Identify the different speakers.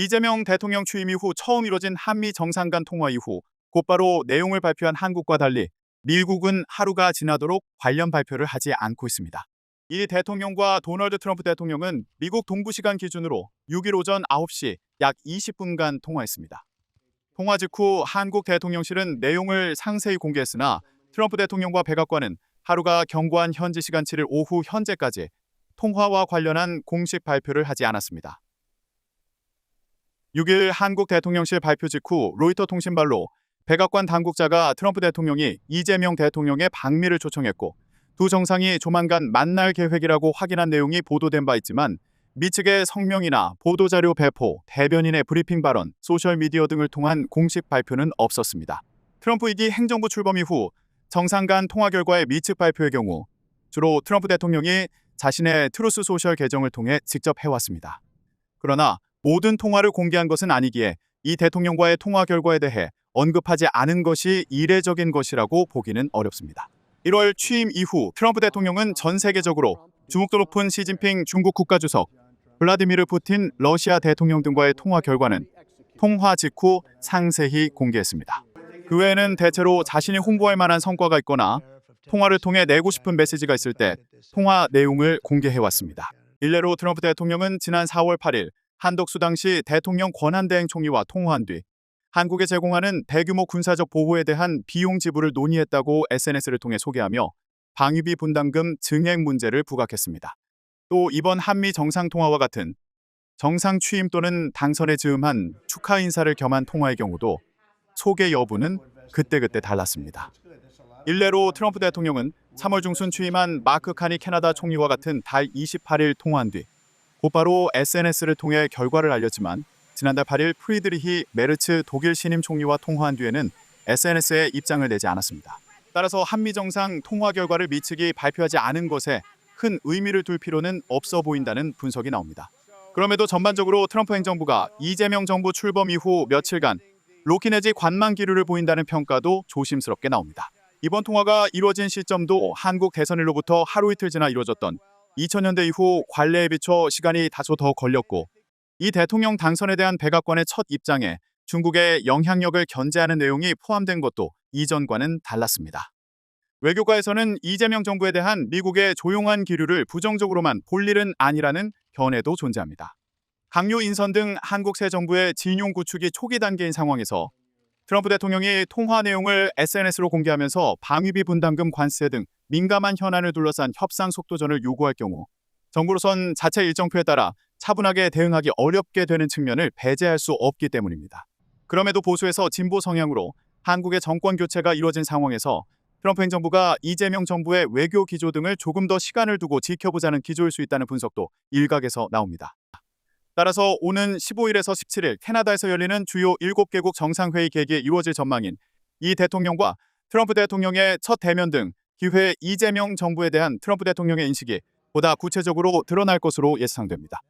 Speaker 1: 이재명 대통령 취임 이후 처음 이뤄진 한미 정상 간 통화 이후 곧바로 내용을 발표한 한국과 달리 미국은 하루가 지나도록 관련 발표를 하지 않고 있습니다. 이 대통령과 도널드 트럼프 대통령은 미국 동부 시간 기준으로 6일 오전 9시 약 20분간 통화했습니다. 통화 직후 한국 대통령실은 내용을 상세히 공개했으나 트럼프 대통령과 백악관은 하루가 경과한 현지 시간 7일 오후 현재까지 통화와 관련한 공식 발표를 하지 않았습니다. 6일 한국 대통령실 발표 직후 로이터 통신발로 백악관 당국자가 트럼프 대통령이 이재명 대통령의 방미를 초청했고 두 정상이 조만간 만날 계획이라고 확인한 내용이 보도된 바 있지만 미 측의 성명이나 보도자료 배포, 대변인의 브리핑 발언, 소셜미디어 등을 통한 공식 발표는 없었습니다. 트럼프 2기 행정부 출범 이후 정상 간 통화 결과의 미 측 발표의 경우 주로 트럼프 대통령이 자신의 트루스 소셜 계정을 통해 직접 해왔습니다. 그러나 모든 통화를 공개한 것은 아니기에 이 대통령과의 통화 결과에 대해 언급하지 않은 것이 이례적인 것이라고 보기는 어렵습니다. 1월 취임 이후 트럼프 대통령은 전 세계적으로 주목도 높은 시진핑 중국 국가주석, 블라디미르 푸틴 러시아 대통령 등과의 통화 결과는 통화 직후 상세히 공개했습니다. 그 외에는 대체로 자신이 홍보할 만한 성과가 있거나 통화를 통해 내고 싶은 메시지가 있을 때 통화 내용을 공개해왔습니다. 일례로 트럼프 대통령은 지난 4월 8일 한덕수 당시 대통령 권한대행 총리와 통화한 뒤 한국에 제공하는 대규모 군사적 보호에 대한 비용 지불을 논의했다고 SNS를 통해 소개하며 방위비 분담금 증액 문제를 부각했습니다. 또 이번 한미 정상통화와 같은 정상 취임 또는 당선에 즈음한 축하 인사를 겸한 통화의 경우도 소개 여부는 그때그때 달랐습니다. 일례로 트럼프 대통령은 3월 중순 취임한 마크 카니 캐나다 총리와 같은 달 28일 통화한 뒤 곧바로 SNS를 통해 결과를 알렸지만 지난달 8일 프리드리히 메르츠 독일 신임 총리와 통화한 뒤에는 SNS에 입장을 내지 않았습니다. 따라서 한미 정상 통화 결과를 미 측이 발표하지 않은 것에 큰 의미를 둘 필요는 없어 보인다는 분석이 나옵니다. 그럼에도 전반적으로 트럼프 행정부가 이재명 정부 출범 이후 며칠간 로키 내지 관망 기류를 보인다는 평가도 조심스럽게 나옵니다. 이번 통화가 이루어진 시점도 한국 대선일로부터 하루 이틀 지나 이루어졌던 2000년대 이후 관례에 비춰 시간이 다소 더 걸렸고 이 대통령 당선에 대한 백악관의 첫 입장에 중국의 영향력을 견제하는 내용이 포함된 것도 이전과는 달랐습니다. 외교가에서는 이재명 정부에 대한 미국의 조용한 기류를 부정적으로만 볼 일은 아니라는 견해도 존재합니다. 강요 인선 등 한국 새 정부의 진용 구축이 초기 단계인 상황에서 트럼프 대통령이 통화 내용을 SNS로 공개하면서 방위비 분담금 관세 등 민감한 현안을 둘러싼 협상 속도전을 요구할 경우 정부로선 자체 일정표에 따라 차분하게 대응하기 어렵게 되는 측면을 배제할 수 없기 때문입니다. 그럼에도 보수에서 진보 성향으로 한국의 정권 교체가 이루어진 상황에서 트럼프 행정부가 이재명 정부의 외교 기조 등을 조금 더 시간을 두고 지켜보자는 기조일 수 있다는 분석도 일각에서 나옵니다. 따라서 오는 15일에서 17일 캐나다에서 열리는 주요 7개국 정상회의 계기에 이루어질 전망인 이 대통령과 트럼프 대통령의 첫 대면 등 기회 이재명 정부에 대한 트럼프 대통령의 인식이 보다 구체적으로 드러날 것으로 예상됩니다.